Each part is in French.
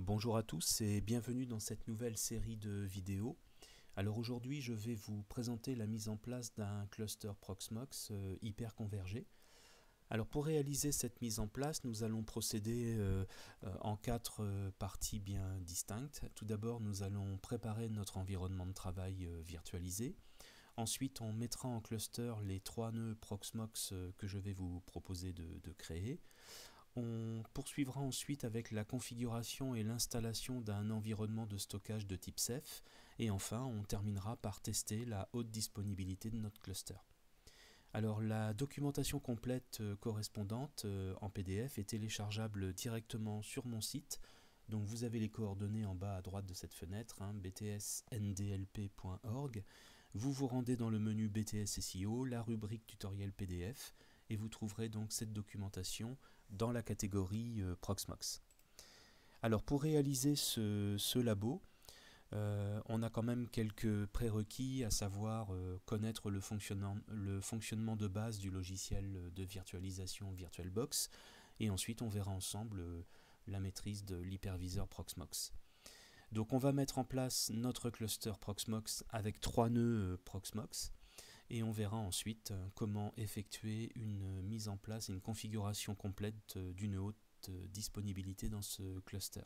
Bonjour à tous et bienvenue dans cette nouvelle série de vidéos. Alors aujourd'hui je vais vous présenter la mise en place d'un cluster Proxmox hyper convergé. Alors pour réaliser cette mise en place, nous allons procéder en quatre parties bien distinctes. Tout d'abord nous allons préparer notre environnement de travail virtualisé. Ensuite on mettra en cluster les trois nœuds Proxmox que je vais vous proposer de créer. On poursuivra ensuite avec la configuration et l'installation d'un environnement de stockage de type Ceph et enfin on terminera par tester la haute disponibilité de notre cluster. Alors la documentation complète correspondante en PDF est téléchargeable directement sur mon site. Donc vous avez les coordonnées en bas à droite de cette fenêtre, btsndlp.org. Vous vous rendez dans le menu BTS SEO, la rubrique tutoriel PDF et vous trouverez donc cette documentation dans la catégorie Proxmox. Alors pour réaliser ce labo, on a quand même quelques prérequis, à savoir connaître le fonctionnement de base du logiciel de virtualisation VirtualBox, et ensuite on verra ensemble la maîtrise de l'hyperviseur Proxmox. Donc on va mettre en place notre cluster Proxmox avec trois nœuds Proxmox, et on verra ensuite comment effectuer une mise en place et une configuration complète d'une haute disponibilité dans ce cluster.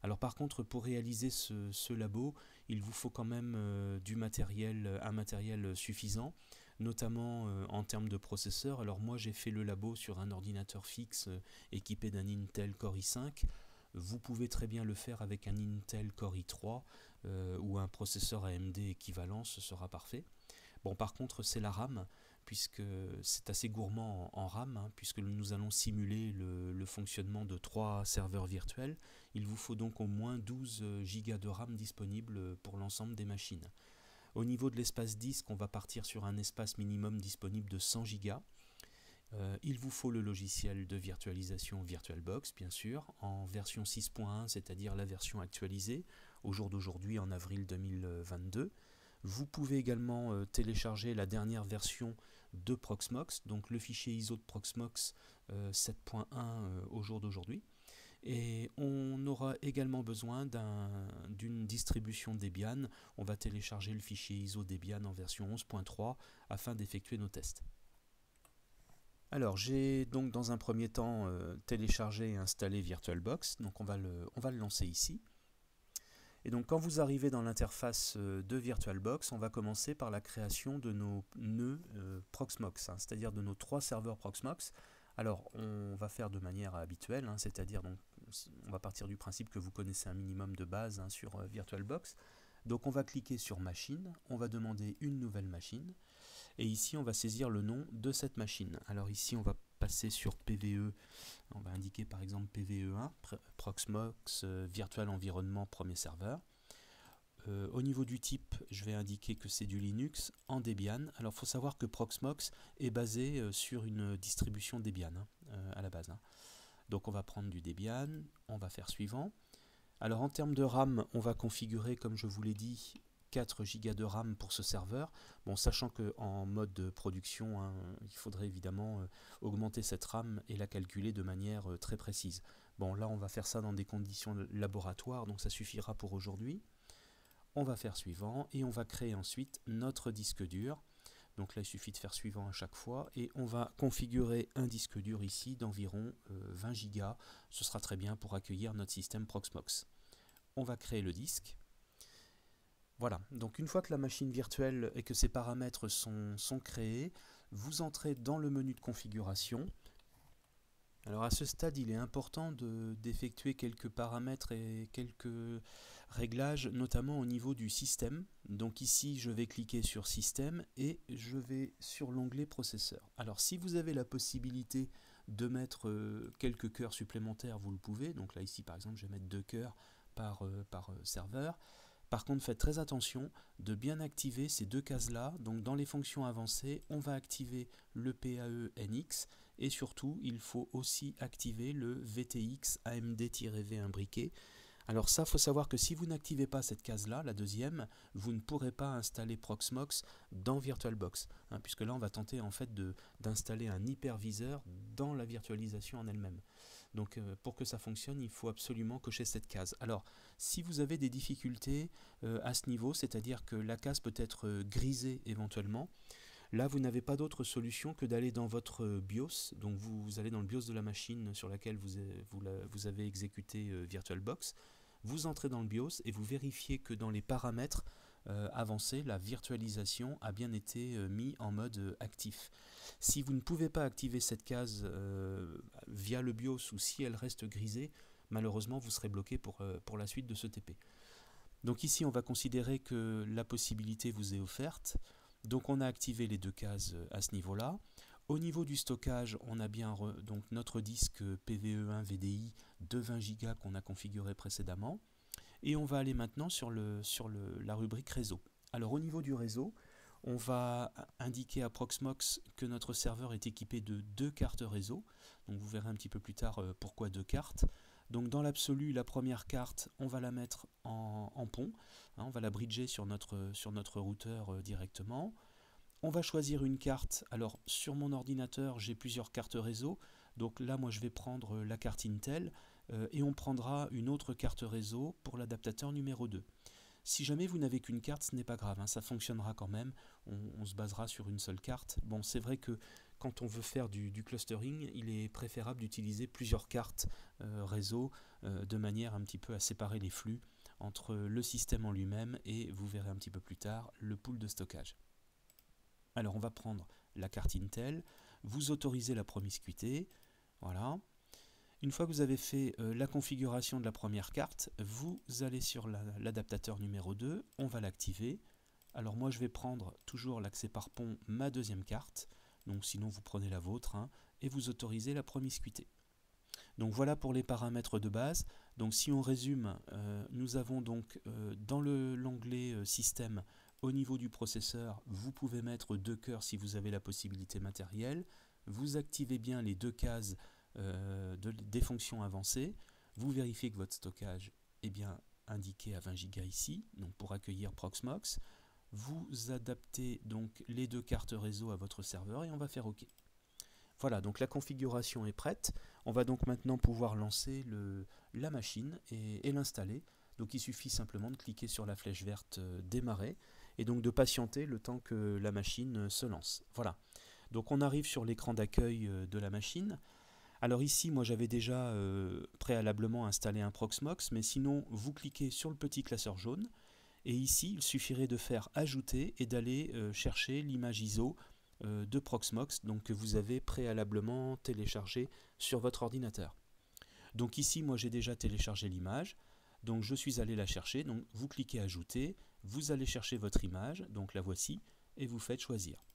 Alors par contre, pour réaliser ce labo, il vous faut quand même un matériel suffisant, notamment en termes de processeur. Alors moi j'ai fait le labo sur un ordinateur fixe équipé d'un Intel Core i5. Vous pouvez très bien le faire avec un Intel Core i3 ou un processeur AMD équivalent, ce sera parfait. Bon, par contre, c'est la RAM, puisque c'est assez gourmand en RAM, puisque nous allons simuler le fonctionnement de 3 serveurs virtuels. Il vous faut donc au moins 12 Go de RAM disponibles pour l'ensemble des machines. Au niveau de l'espace disque, on va partir sur un espace minimum disponible de 100 Go. Il vous faut le logiciel de virtualisation VirtualBox, bien sûr, en version 6.1, c'est-à-dire la version actualisée, au jour d'aujourd'hui en avril 2022. Vous pouvez également télécharger la dernière version de Proxmox, donc le fichier ISO de Proxmox 7.1 au jour d'aujourd'hui. Et on aura également besoin d'une distribution Debian. On va télécharger le fichier ISO Debian en version 11.3 afin d'effectuer nos tests. Alors j'ai donc dans un premier temps téléchargé et installé VirtualBox, donc on va le lancer ici. Et donc quand vous arrivez dans l'interface de VirtualBox, on va commencer par la création de nos nœuds Proxmox, c'est-à-dire de nos 3 serveurs Proxmox. Alors on va faire de manière habituelle, c'est-à-dire donc on va partir du principe que vous connaissez un minimum de base sur VirtualBox. Donc on va cliquer sur machine, on va demander une nouvelle machine, et ici on va saisir le nom de cette machine. Alors ici on va passer sur PVE, on va indiquer par exemple PVE1, Proxmox Virtual Environnement Premier Serveur. Au niveau du type, je vais indiquer que c'est du Linux en Debian. Alors il faut savoir que Proxmox est basé sur une distribution Debian à la base. Donc on va prendre du Debian, on va faire suivant. Alors en termes de RAM, on va configurer, comme je vous l'ai dit, 4 Go de RAM pour ce serveur. Bon, sachant qu'en mode de production, il faudrait évidemment augmenter cette RAM et la calculer de manière très précise. Bon, là on va faire ça dans des conditions laboratoires, donc ça suffira pour aujourd'hui. On va faire suivant et on va créer ensuite notre disque dur. Donc là il suffit de faire suivant à chaque fois et on va configurer un disque dur ici d'environ 20 Go. Ce sera très bien pour accueillir notre système Proxmox. On va créer le disque. Voilà, donc une fois que la machine virtuelle et que ses paramètres sont créés, vous entrez dans le menu de configuration. Alors à ce stade, il est important d'effectuer quelques paramètres et quelques réglages, notamment au niveau du système. Donc ici, je vais cliquer sur Système et je vais sur l'onglet Processeur. Alors si vous avez la possibilité de mettre quelques cœurs supplémentaires, vous le pouvez. Donc là, ici, par exemple, je vais mettre 2 cœurs par serveur. Par contre, faites très attention de bien activer ces 2 cases-là. Donc dans les fonctions avancées, on va activer le PAE NX et surtout, il faut aussi activer le VTX AMD-V imbriqué. Alors ça, il faut savoir que si vous n'activez pas cette case-là, la deuxième, vous ne pourrez pas installer Proxmox dans VirtualBox, puisque là, on va tenter en fait d'installer un hyperviseur dans la virtualisation en elle-même. Donc pour que ça fonctionne, il faut absolument cocher cette case. Alors, si vous avez des difficultés à ce niveau, c'est-à-dire que la case peut être grisée éventuellement, là vous n'avez pas d'autre solution que d'aller dans votre BIOS. Donc vous allez dans le BIOS de la machine sur laquelle vous avez exécuté VirtualBox. Vous entrez dans le BIOS et vous vérifiez que dans les paramètres avancés, la virtualisation a bien été mis en mode actif. Si vous ne pouvez pas activer cette case via le BIOS ou si elle reste grisée, malheureusement vous serez bloqué pour la suite de ce TP. Donc ici on va considérer que la possibilité vous est offerte. Donc on a activé les deux cases à ce niveau-là. Au niveau du stockage, on a bien donc notre disque PVE1 VDI de 20 Go qu'on a configuré précédemment. Et on va aller maintenant sur la rubrique réseau. Alors au niveau du réseau, on va indiquer à Proxmox que notre serveur est équipé de 2 cartes réseau. Donc vous verrez un petit peu plus tard pourquoi 2 cartes. Donc dans l'absolu, la première carte, on va la mettre en pont. On va la bridger sur notre routeur directement. On va choisir une carte. Alors sur mon ordinateur, j'ai plusieurs cartes réseau. Donc là, moi, je vais prendre la carte Intel et on prendra une autre carte réseau pour l'adaptateur numéro 2. Si jamais vous n'avez qu'une carte, ce n'est pas grave, ça fonctionnera quand même. On se basera sur une seule carte. Bon, c'est vrai que quand on veut faire du clustering, il est préférable d'utiliser plusieurs cartes réseau de manière un petit peu à séparer les flux entre le système en lui-même et, vous verrez un petit peu plus tard, le pool de stockage. Alors on va prendre la carte Intel, vous autorisez la promiscuité, voilà. Une fois que vous avez fait la configuration de la première carte, vous allez sur l'adaptateur numéro 2, on va l'activer. Alors moi je vais prendre toujours l'accès par pont, ma deuxième carte, donc sinon vous prenez la vôtre, et vous autorisez la promiscuité. Donc voilà pour les paramètres de base. Donc si on résume, nous avons donc dans l'onglet système, au niveau du processeur, vous pouvez mettre 2 cœurs si vous avez la possibilité matérielle. Vous activez bien les 2 cases des fonctions avancées. Vous vérifiez que votre stockage est bien indiqué à 20 Go ici, donc pour accueillir Proxmox. Vous adaptez donc les 2 cartes réseau à votre serveur et on va faire OK. Voilà, donc la configuration est prête. On va donc maintenant pouvoir lancer la machine et l'installer. Donc il suffit simplement de cliquer sur la flèche verte démarrer et donc de patienter le temps que la machine se lance. Voilà, donc on arrive sur l'écran d'accueil de la machine. Alors ici, moi j'avais déjà préalablement installé un Proxmox, mais sinon vous cliquez sur le petit classeur jaune et ici il suffirait de faire ajouter et d'aller chercher l'image ISO de Proxmox donc que vous avez préalablement téléchargé sur votre ordinateur. Donc ici moi j'ai déjà téléchargé l'image, donc je suis allé la chercher, donc vous cliquez ajouter, vous allez chercher votre image, donc la voici, et vous faites choisir.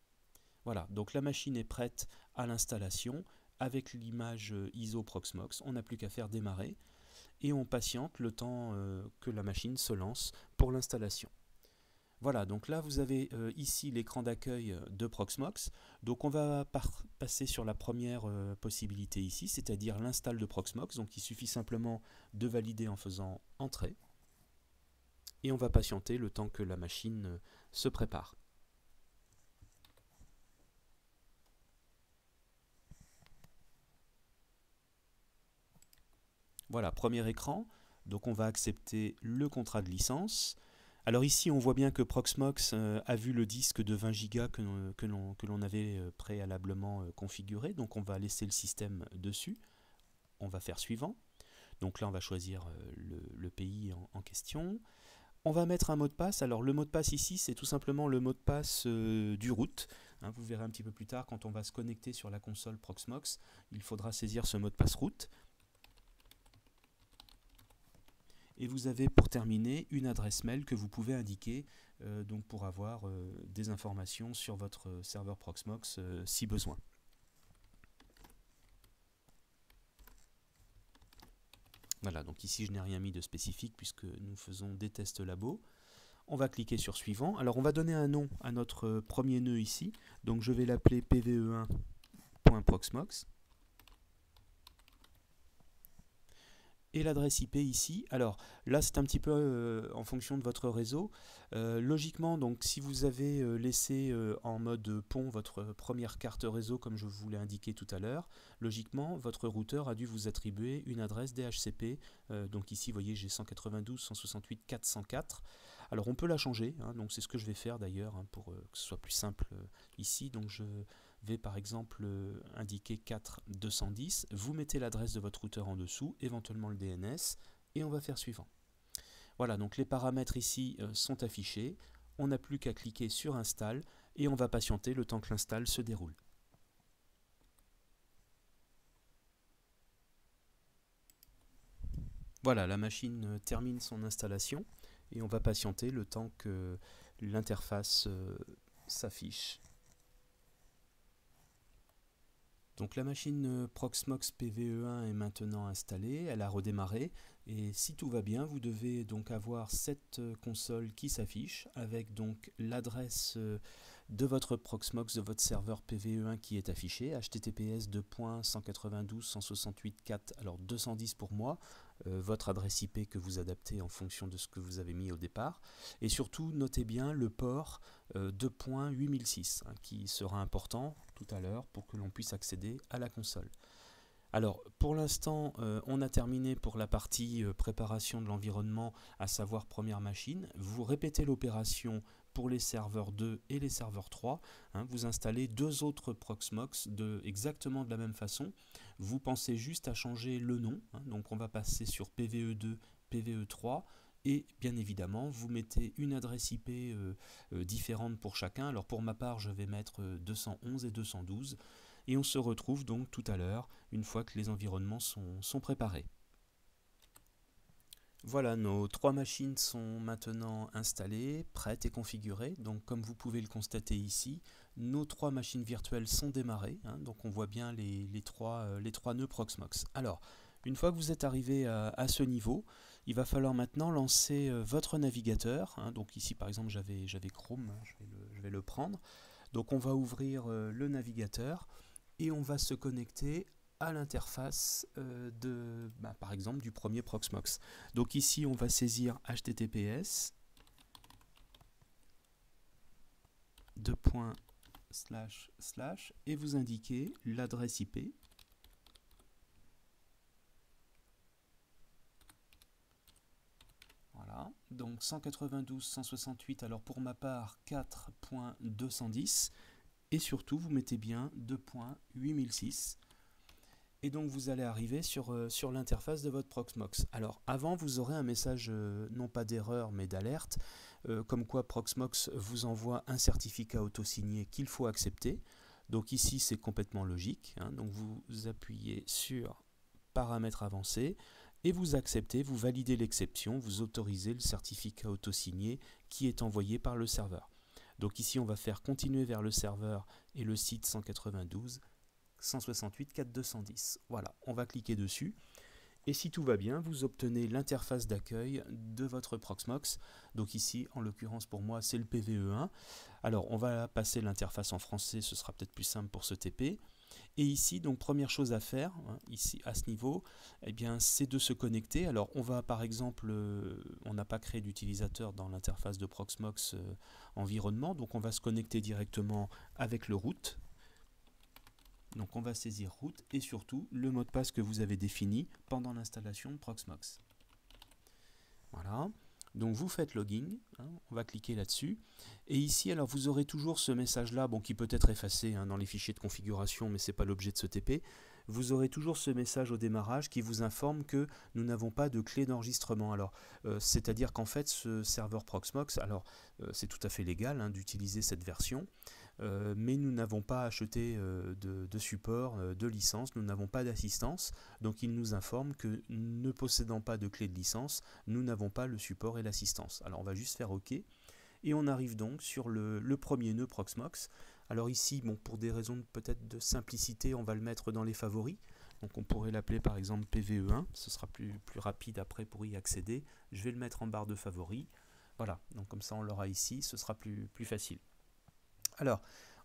Voilà, donc la machine est prête à l'installation avec l'image ISO Proxmox, on n'a plus qu'à faire démarrer et on patiente le temps que la machine se lance pour l'installation. Voilà, donc là vous avez ici l'écran d'accueil de Proxmox. Donc on va passer sur la première possibilité ici, c'est-à-dire l'install de Proxmox. Donc il suffit simplement de valider en faisant Entrée. Et on va patienter le temps que la machine se prépare. Voilà, premier écran. Donc on va accepter le contrat de licence. Alors ici, on voit bien que Proxmox a vu le disque de 20 Go que l'on avait préalablement configuré. Donc on va laisser le système dessus. On va faire suivant. Donc là, on va choisir le pays en question. On va mettre un mot de passe. Alors le mot de passe ici, c'est tout simplement le mot de passe du root. Vous verrez un petit peu plus tard, quand on va se connecter sur la console Proxmox, il faudra saisir ce mot de passe root. Et vous avez pour terminer une adresse mail que vous pouvez indiquer donc pour avoir des informations sur votre serveur Proxmox si besoin. Voilà, donc ici je n'ai rien mis de spécifique puisque nous faisons des tests labo. On va cliquer sur suivant. Alors on va donner un nom à notre premier nœud ici. Donc je vais l'appeler pve1.proxmox. et l'adresse IP ici. Alors là c'est un petit peu en fonction de votre réseau. Logiquement, donc si vous avez laissé en mode pont votre première carte réseau comme je vous l'ai indiqué tout à l'heure, logiquement votre routeur a dû vous attribuer une adresse DHCP. Donc ici vous voyez j'ai 192.168.404. Alors on peut la changer, hein, donc c'est ce que je vais faire d'ailleurs hein, pour que ce soit plus simple ici. Donc je vais par exemple indiquer 4.210, vous mettez l'adresse de votre routeur en dessous, éventuellement le DNS, et on va faire suivant. Voilà, donc les paramètres ici sont affichés, on n'a plus qu'à cliquer sur Install, et on va patienter le temps que l'install se déroule. Voilà, la machine termine son installation, et on va patienter le temps que l'interface s'affiche. Donc la machine Proxmox PVE1 est maintenant installée, elle a redémarré et si tout va bien, vous devez donc avoir cette console qui s'affiche avec donc l'adresse de votre Proxmox, de votre serveur PVE1 qui est affiché, https://192.168.4, alors 210 pour moi, votre adresse IP que vous adaptez en fonction de ce que vous avez mis au départ, et surtout notez bien le port 2.8006 hein, qui sera important tout à l'heure pour que l'on puisse accéder à la console. Alors pour l'instant on a terminé pour la partie préparation de l'environnement, à savoir première machine. Vous répétez l'opération pour les serveurs 2 et les serveurs 3, hein, vous installez deux autres Proxmox exactement de la même façon. Vous pensez juste à changer le nom, hein, donc on va passer sur PVE2, PVE3, et bien évidemment vous mettez une adresse IP différente pour chacun. Alors pour ma part je vais mettre 211 et 212, et on se retrouve donc tout à l'heure une fois que les environnements sont préparés. Voilà, nos trois machines sont maintenant installées, prêtes et configurées. Donc comme vous pouvez le constater ici, nos trois machines virtuelles sont démarrées, hein, donc on voit bien les trois nœuds Proxmox. Alors, une fois que vous êtes arrivé à ce niveau, il va falloir maintenant lancer votre navigateur, hein. Donc ici par exemple j'avais Chrome, hein, je vais le prendre. Donc on va ouvrir le navigateur et on va se connecter à l'interface par exemple du premier Proxmox. Donc ici on va saisir https // et vous indiquer l'adresse IP. Voilà, donc 192.168, alors pour ma part 4.210, et surtout vous mettez bien 2.8006. Et donc vous allez arriver sur l'interface de votre Proxmox. Alors avant vous aurez un message non pas d'erreur mais d'alerte, comme quoi Proxmox vous envoie un certificat auto-signé qu'il faut accepter. Donc ici c'est complètement logique, hein. Donc vous appuyez sur paramètres avancés et vous acceptez, vous validez l'exception, vous autorisez le certificat auto-signé qui est envoyé par le serveur. Donc ici on va faire continuer vers le serveur et le site 192.168.4.210. Voilà, on va cliquer dessus. Et si tout va bien, vous obtenez l'interface d'accueil de votre Proxmox. Donc ici, en l'occurrence pour moi, c'est le PVE1. Alors on va passer l'interface en français, ce sera peut-être plus simple pour ce TP. Et ici, donc première chose à faire, hein, ici à ce niveau, eh bien, c'est de se connecter. Alors on va par exemple, on n'a pas créé d'utilisateur dans l'interface de Proxmox environnement, donc on va se connecter directement avec le root. Donc on va saisir root et surtout le mot de passe que vous avez défini pendant l'installation de Proxmox. Voilà. Donc vous faites login, hein, on va cliquer là-dessus. Et ici, alors vous aurez toujours ce message-là, bon, qui peut être effacé hein, dans les fichiers de configuration, mais ce n'est pas l'objet de ce TP. Vous aurez toujours ce message au démarrage qui vous informe que nous n'avons pas de clé d'enregistrement. Alors, c'est-à-dire qu'en fait, ce serveur Proxmox, alors c'est tout à fait légal hein, d'utiliser cette version. Mais nous n'avons pas acheté de support, de licence, nous n'avons pas d'assistance, donc il nous informe que ne possédant pas de clé de licence, nous n'avons pas le support et l'assistance. Alors on va juste faire OK, et on arrive donc sur le premier nœud Proxmox. Alors ici, bon, pour des raisons peut-être de simplicité, on va le mettre dans les favoris, donc on pourrait l'appeler par exemple PVE1, ce sera plus rapide après pour y accéder. Je vais le mettre en barre de favoris, voilà, donc comme ça on l'aura ici, ce sera plus facile. Alors,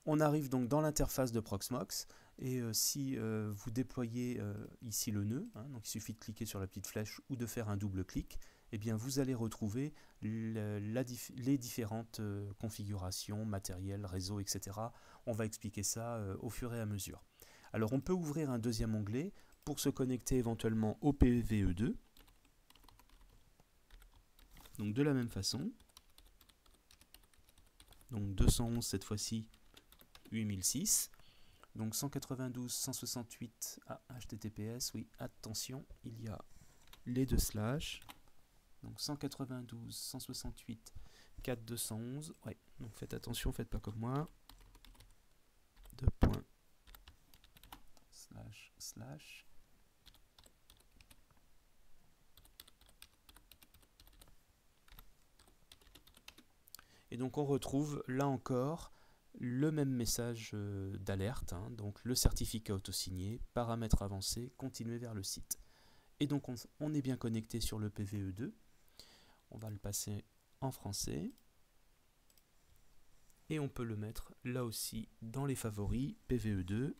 On arrive donc dans l'interface de Proxmox, et si vous déployez ici le nœud, hein, donc il suffit de cliquer sur la petite flèche ou de faire un double clic, eh bien vous allez retrouver les différentes configurations, matériel, réseau, etc. On va expliquer ça au fur et à mesure. Alors on peut ouvrir un deuxième onglet pour se connecter éventuellement au PVE2. Donc de la même façon, donc 211 cette fois-ci, 8006, donc 192.168 HTTPS, oui, attention, il y a les deux slash, donc 192.168.4.211, ouais, donc faites attention, faites pas comme moi, 2 points, slash, et donc on retrouve là encore le même message d'alerte, hein, donc le certificat auto-signé, paramètres avancés, continuer vers le site. Et donc on est bien connecté sur le PVE2, on va le passer en français, et on peut le mettre là aussi dans les favoris, PVE2,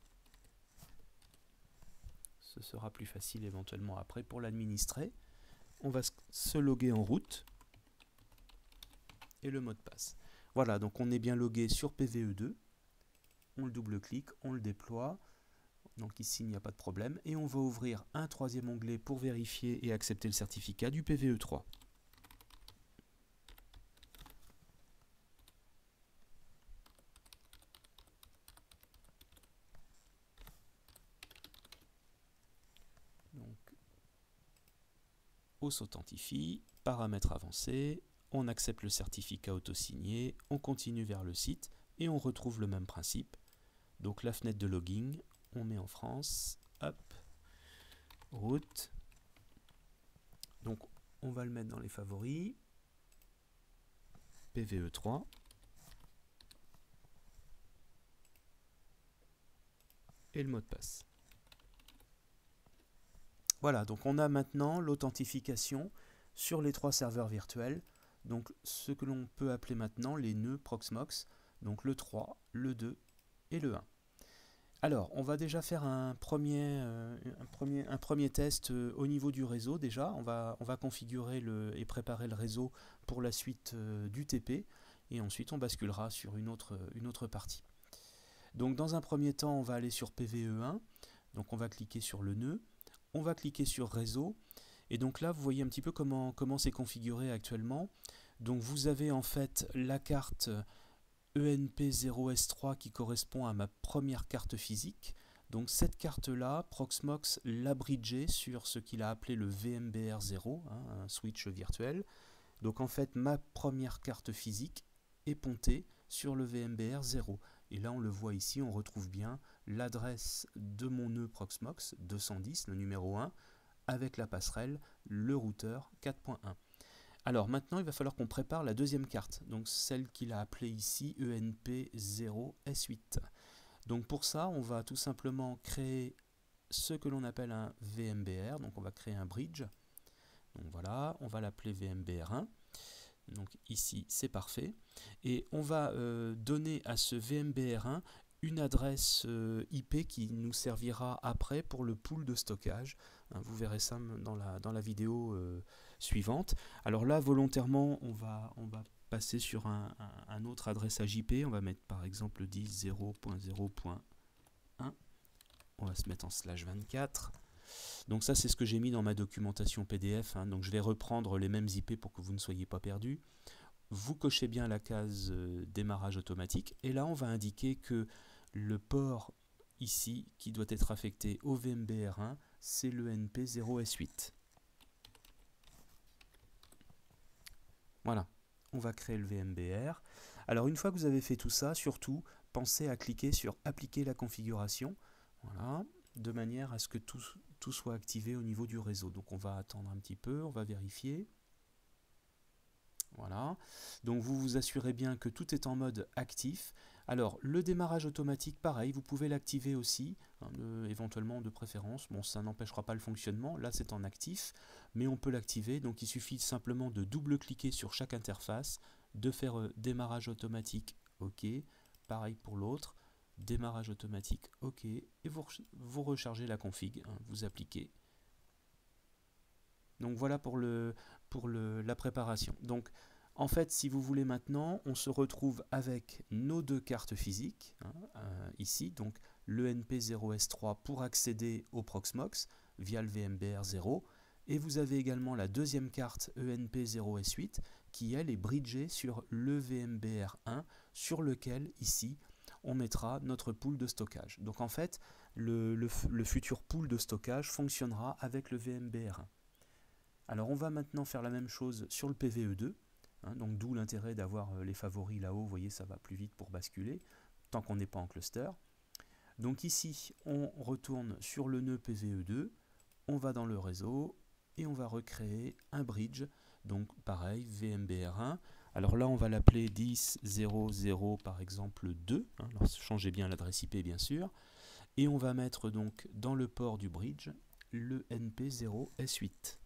ce sera plus facile éventuellement après pour l'administrer. On va se loguer en route, et le mot de passe. Voilà, donc on est bien logué sur PVE2, on le double-clique, on le déploie, donc ici il n'y a pas de problème, et on va ouvrir un troisième onglet pour vérifier et accepter le certificat du PVE3. Donc, on s'authentifie, paramètres avancés, on accepte le certificat auto-signé, on continue vers le site, et on retrouve le même principe. Donc la fenêtre de logging, on met en France, hop, route, donc on va le mettre dans les favoris, PVE3, et le mot de passe. Voilà, donc on a maintenant l'authentification sur les 3 serveurs virtuels, donc ce que l'on peut appeler maintenant les nœuds Proxmox, donc le 3, le 2 et le 1. Alors, on va déjà faire un premier test au niveau du réseau déjà. On va configurer et préparer le réseau pour la suite du TP, et ensuite on basculera sur une autre partie. Donc dans un premier temps, on va aller sur PVE1, donc on va cliquer sur le nœud, on va cliquer sur réseau, et donc là vous voyez un petit peu comment c'est configuré actuellement. Donc vous avez en fait la carte ENP0S3 qui correspond à ma première carte physique. Donc cette carte-là, Proxmox l'a bridgée sur ce qu'il a appelé le VMBR0, hein, un switch virtuel. Donc en fait, ma première carte physique est pontée sur le VMBR0. Et là, on le voit ici, on retrouve bien l'adresse de mon nœud Proxmox 210, le numéro 1, avec la passerelle, le routeur 4.1. Alors maintenant, il va falloir qu'on prépare la deuxième carte, donc celle qu'il a appelée ici ENP0S8. Donc pour ça, on va tout simplement créer ce que l'on appelle un VMBR, donc on va créer un bridge. Donc voilà, on va l'appeler VMBR1. Donc ici, c'est parfait. Et on va donner à ce VMBR1 une adresse IP qui nous servira après pour le pool de stockage. Hein, vous verrez ça dans la vidéo suivante. Alors là, volontairement, on va passer sur un autre adressage IP. On va mettre par exemple 10.0.0.1. On va se mettre en /24. Donc ça, c'est ce que j'ai mis dans ma documentation PDF. Hein. Donc je vais reprendre les mêmes IP pour que vous ne soyez pas perdus. Vous cochez bien la case démarrage automatique. Et là, on va indiquer que le port ici, qui doit être affecté au VMBR1, c'est le NP0S8. Voilà, on va créer le VMBR. Alors une fois que vous avez fait tout ça, surtout, pensez à cliquer sur appliquer la configuration. Voilà, de manière à ce que tout soit activé au niveau du réseau. Donc on va attendre un petit peu, on va vérifier. Voilà, donc vous vous assurez bien que tout est en mode actif. Alors le démarrage automatique, pareil, vous pouvez l'activer aussi, hein, éventuellement de préférence. Bon, ça n'empêchera pas le fonctionnement, là c'est en actif, mais on peut l'activer. Donc il suffit simplement de double-cliquer sur chaque interface, de faire démarrage automatique, OK, pareil pour l'autre, démarrage automatique, OK, et vous rechargez la config, hein, vous appliquez. Donc voilà pour la préparation. Donc en fait, si vous voulez maintenant, on se retrouve avec nos deux cartes physiques, hein, ici, donc le NP0S3 pour accéder au Proxmox via le VMBR 0, et vous avez également la deuxième carte ENP0S8 qui elle est bridgée sur le VMBR 1 sur lequel ici on mettra notre pool de stockage. Donc en fait, le futur pool de stockage fonctionnera avec le VMBR 1. Alors on va maintenant faire la même chose sur le PVE2, hein, donc d'où l'intérêt d'avoir les favoris là-haut, vous voyez ça va plus vite pour basculer, tant qu'on n'est pas en cluster. Donc ici on retourne sur le nœud PVE2, on va dans le réseau et on va recréer un bridge, donc pareil VMBR1. Alors là on va l'appeler 10.0.0 par exemple 2, hein, alors changez bien l'adresse IP bien sûr, et on va mettre donc dans le port du bridge le NP0S8.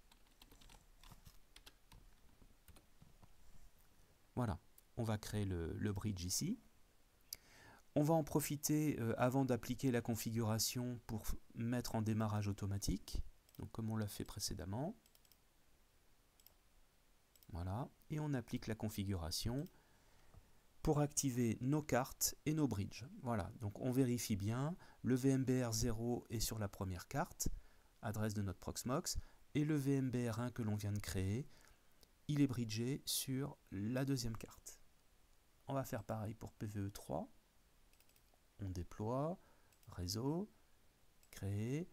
Voilà, on va créer le bridge ici. On va en profiter avant d'appliquer la configuration pour mettre en démarrage automatique, donc comme on l'a fait précédemment. Voilà, et on applique la configuration pour activer nos cartes et nos bridges. Voilà, donc on vérifie bien, le VMBR 0 est sur la première carte, adresse de notre Proxmox, et le VMBR 1 que l'on vient de créer, il est bridgé sur la deuxième carte. On va faire pareil pour PVE 3. On déploie, réseau, créer.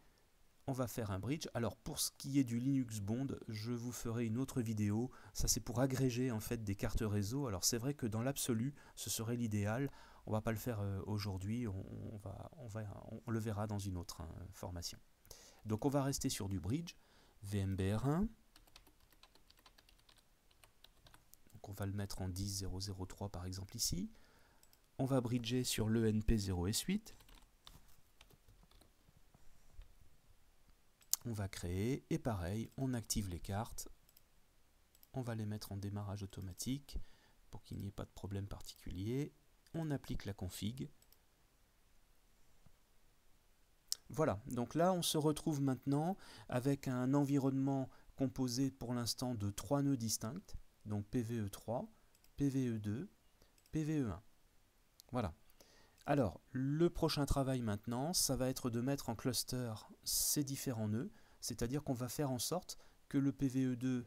On va faire un bridge. Alors pour ce qui est du Linux Bond, je vous ferai une autre vidéo. Ça c'est pour agréger en fait des cartes réseau. Alors c'est vrai que dans l'absolu, ce serait l'idéal. On va pas le faire aujourd'hui. On le verra dans une autre formation. Donc on va rester sur du bridge. VMBR1. On va le mettre en 10.0.0.3 par exemple ici. On va bridger sur le NP0S8. On va créer et pareil, on active les cartes. On va les mettre en démarrage automatique pour qu'il n'y ait pas de problème particulier. On applique la config. Voilà, donc là on se retrouve maintenant avec un environnement composé pour l'instant de 3 nœuds distincts. Donc PVE3, PVE2, PVE1. Voilà. Alors, le prochain travail maintenant, ça va être de mettre en cluster ces différents nœuds, c'est-à-dire qu'on va faire en sorte que le PVE2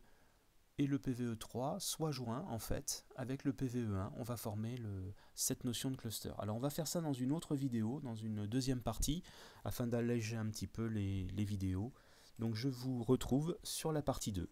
et le PVE3 soient joints en fait avec le PVE1. On va former cette notion de cluster. Alors on va faire ça dans une autre vidéo, dans une deuxième partie, afin d'alléger un petit peu les vidéos. Donc je vous retrouve sur la partie 2.